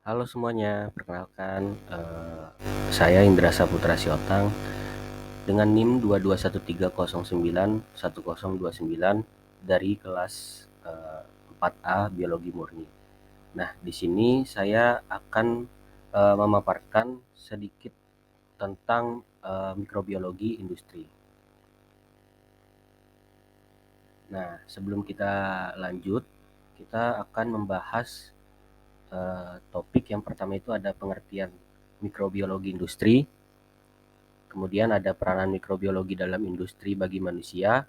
Halo semuanya, perkenalkan saya Indra Saputra Siotang dengan NIM 22130911029 dari kelas 4A Biologi Murni. Nah, di sini saya akan memaparkan sedikit tentang mikrobiologi industri. Nah, sebelum kita lanjut, kita akan membahas topik yang pertama itu ada pengertian mikrobiologi industri. Kemudian ada peranan mikrobiologi dalam industri bagi manusia.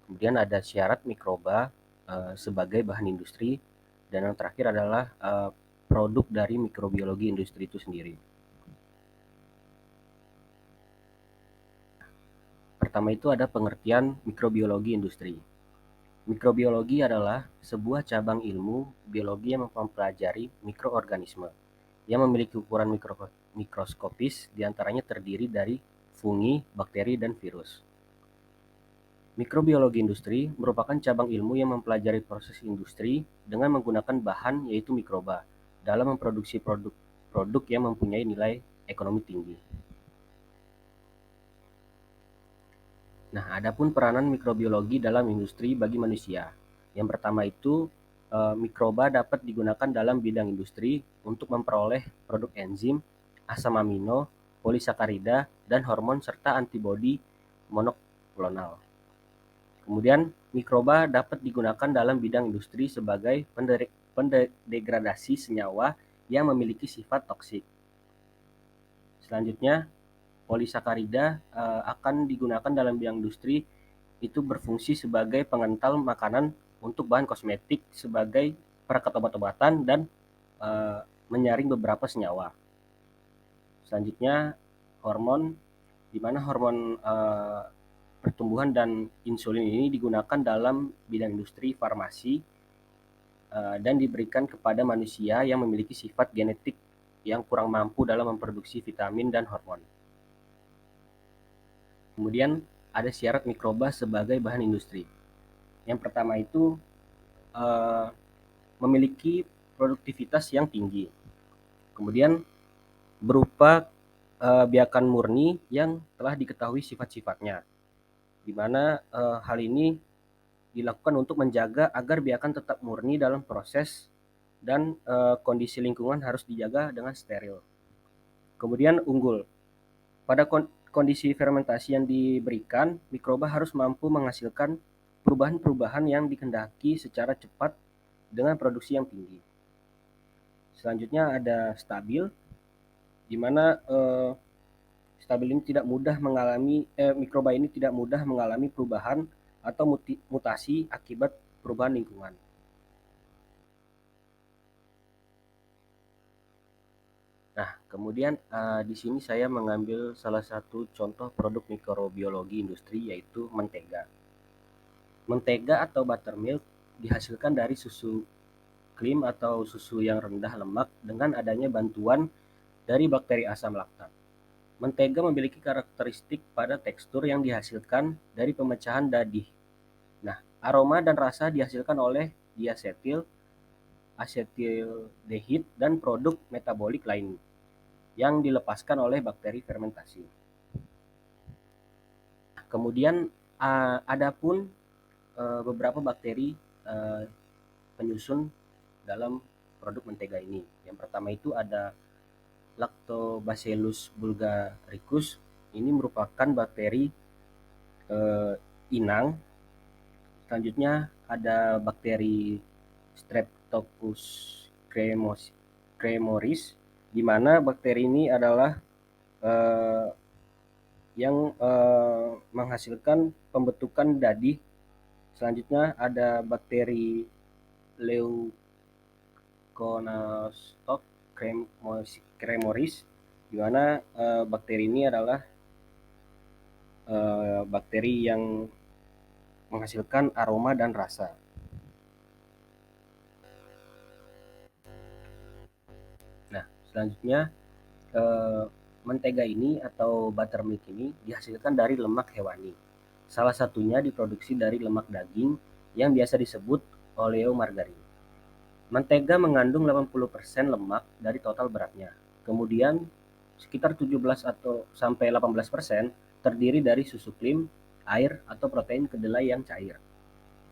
Kemudian ada syarat mikroba sebagai bahan industri. Dan yang terakhir adalah produk dari mikrobiologi industri itu sendiri. Pertama itu ada pengertian mikrobiologi industri. Mikrobiologi adalah sebuah cabang ilmu biologi yang mempelajari mikroorganisme yang memiliki ukuran mikroskopis, diantaranya terdiri dari fungi, bakteri, dan virus. Mikrobiologi industri merupakan cabang ilmu yang mempelajari proses industri dengan menggunakan bahan yaitu mikroba dalam memproduksi produk yang mempunyai nilai ekonomi tinggi. Nah, adapun peranan mikrobiologi dalam industri bagi manusia. Yang pertama itu mikroba dapat digunakan dalam bidang industri untuk memperoleh produk enzim, asam amino, polisakarida, dan hormon serta antibodi monoklonal. Kemudian mikroba dapat digunakan dalam bidang industri sebagai pendegradasi senyawa yang memiliki sifat toksik. Selanjutnya, polisakarida akan digunakan dalam bidang industri itu berfungsi sebagai pengental makanan untuk bahan kosmetik sebagai perekat obat-obatan dan menyaring beberapa senyawa. Selanjutnya, hormon di mana hormon pertumbuhan dan insulin ini digunakan dalam bidang industri farmasi dan diberikan kepada manusia yang memiliki sifat genetik yang kurang mampu dalam memproduksi vitamin dan hormon. Kemudian ada syarat mikroba sebagai bahan industri. Yang pertama itu memiliki produktivitas yang tinggi. Kemudian berupa biakan murni yang telah diketahui sifat-sifatnya, di mana hal ini dilakukan untuk menjaga agar biakan tetap murni dalam proses dan kondisi lingkungan harus dijaga dengan steril. Kemudian unggul. Pada kondisi fermentasi yang diberikan, mikroba harus mampu menghasilkan perubahan-perubahan yang dikehendaki secara cepat dengan produksi yang tinggi. Selanjutnya ada stabil, di mana stabil ini tidak mudah mengalami mikroba ini tidak mudah mengalami perubahan atau mutasi akibat perubahan lingkungan. Nah, kemudian di sini saya mengambil salah satu contoh produk mikrobiologi industri yaitu mentega. Mentega atau buttermilk dihasilkan dari susu krim atau susu yang rendah lemak dengan adanya bantuan dari bakteri asam laktat. Mentega memiliki karakteristik pada tekstur yang dihasilkan dari pemecahan dadih. Nah, aroma dan rasa dihasilkan oleh diasetil, asetildehid, dan produk metabolik lain yang dilepaskan oleh bakteri fermentasi. Kemudian ada pun beberapa bakteri penyusun dalam produk mentega ini. Yang pertama itu ada Lactobacillus bulgaricus. Ini merupakan bakteri inang. Selanjutnya ada bakteri Streptococcus cremoris, di mana bakteri ini adalah yang menghasilkan pembentukan dadih. Selanjutnya ada bakteri Leuconostoc cremoris, di mana bakteri ini adalah bakteri yang menghasilkan aroma dan rasa. Nah, selanjutnya mentega ini atau buttermilk ini dihasilkan dari lemak hewani. Salah satunya diproduksi dari lemak daging yang biasa disebut oleomargarin. Mentega mengandung 80% lemak dari total beratnya. Kemudian sekitar 17 atau sampai 18% terdiri dari susu krim, air, atau protein kedelai yang cair.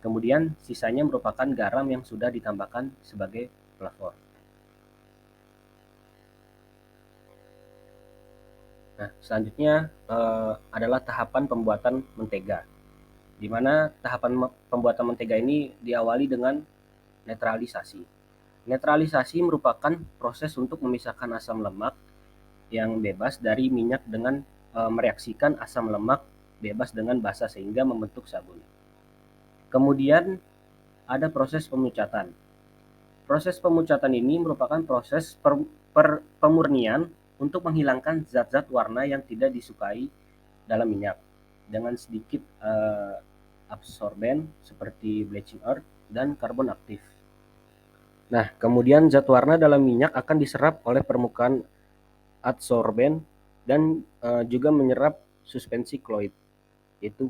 Kemudian sisanya merupakan garam yang sudah ditambahkan sebagai pelapor. Nah, selanjutnya adalah tahapan pembuatan mentega, di mana tahapan pembuatan mentega ini diawali dengan netralisasi. Netralisasi merupakan proses untuk memisahkan asam lemak yang bebas dari minyak dengan mereaksikan asam lemak bebas dengan basa sehingga membentuk sabun. Kemudian ada proses pemucatan. Proses pemucatan ini merupakan proses pemurnian untuk menghilangkan zat-zat warna yang tidak disukai dalam minyak dengan sedikit absorben seperti bleaching earth dan karbon aktif. Nah, kemudian zat warna dalam minyak akan diserap oleh permukaan adsorben dan juga menyerap suspensi kloid, yaitu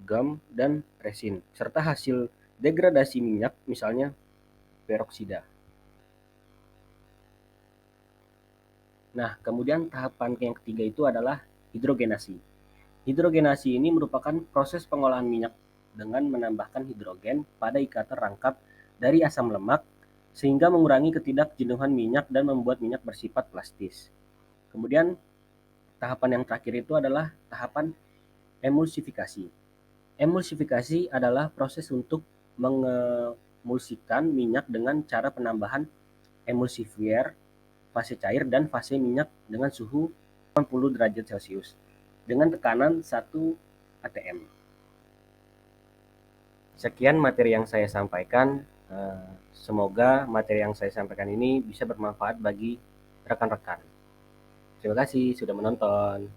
gum dan resin, serta hasil degradasi minyak, misalnya peroksida. Nah, kemudian tahapan yang ketiga itu adalah hidrogenasi. Hidrogenasi ini merupakan proses pengolahan minyak dengan menambahkan hidrogen pada ikatan rangkap dari asam lemak sehingga mengurangi ketidakjenuhan minyak dan membuat minyak bersifat plastis. Kemudian tahapan yang terakhir itu adalah tahapan emulsifikasi. Emulsifikasi adalah proses untuk mengemulsikan minyak dengan cara penambahan emulsifier fase cair dan fase minyak dengan suhu 80 derajat Celcius dengan tekanan 1 atm. Sekian materi yang saya sampaikan. Semoga materi yang saya sampaikan ini bisa bermanfaat bagi rekan-rekan. Terima kasih sudah menonton.